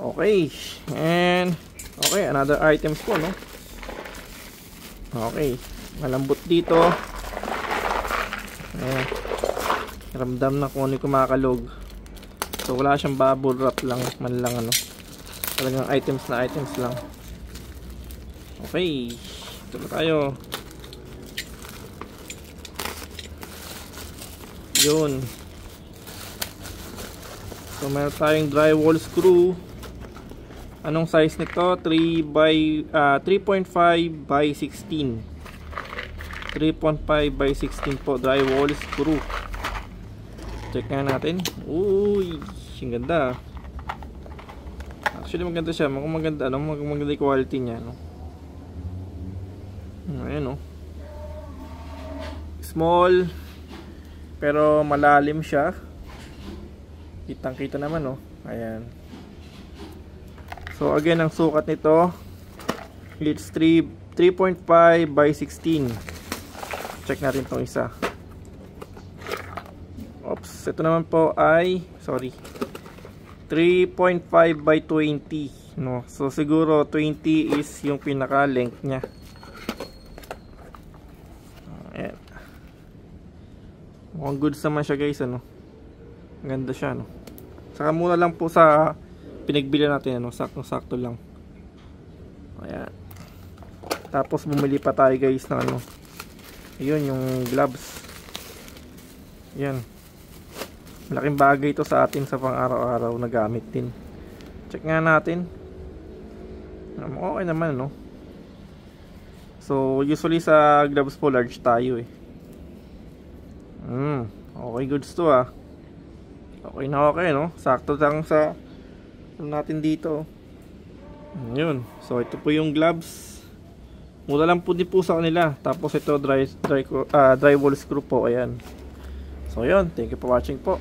Okay. And okay, another items po, no? Okay. Malambot dito. Ayan. Ramdam na kung ano yung kumakalog. So wala siyang bubble wrap lang, man lang ano. Talagang items na items lang. Okay. Ito na tayo. Yun. So meron tayong drywall screw. Anong size nito? 3.5 by 16. 3.5 by 16 po, drywall screw. Check nga natin. Uy, ang ganda. Actually maganda siya, maganda yung quality niya, no. Ayan, no. Small pero malalim siya. Kitang-kita naman, no. Ayan. So again, ang sukat nito it's 3.5 by 16. Check natin tong isa. Oops, ito naman po ay 3.5 by 20, no. So siguro 20 is yung pinaka length niya. Ayan. Mukhang goods naman siya, guys, ano. Ganda siya, no. Saka muna lang po sa pinagbili natin, ano, sakto-sakto lang. Ayan. Tapos bumili pa tayo, guys, ng ano. Ayun, yung gloves. Ayan. Malaking bagay ito sa atin sa pang-araw-araw na gamit din. Check nga natin. Okay naman, no. So usually sa gloves po large tayo, eh. Okay, goods to, ah. Okay na okay, no. Sakto lang sa natin dito. Yun. So ito po yung gloves. Mura lang po din po sa kanila. Tapos ito drywall screw po. Ayan. So yun. Thank you for watching po.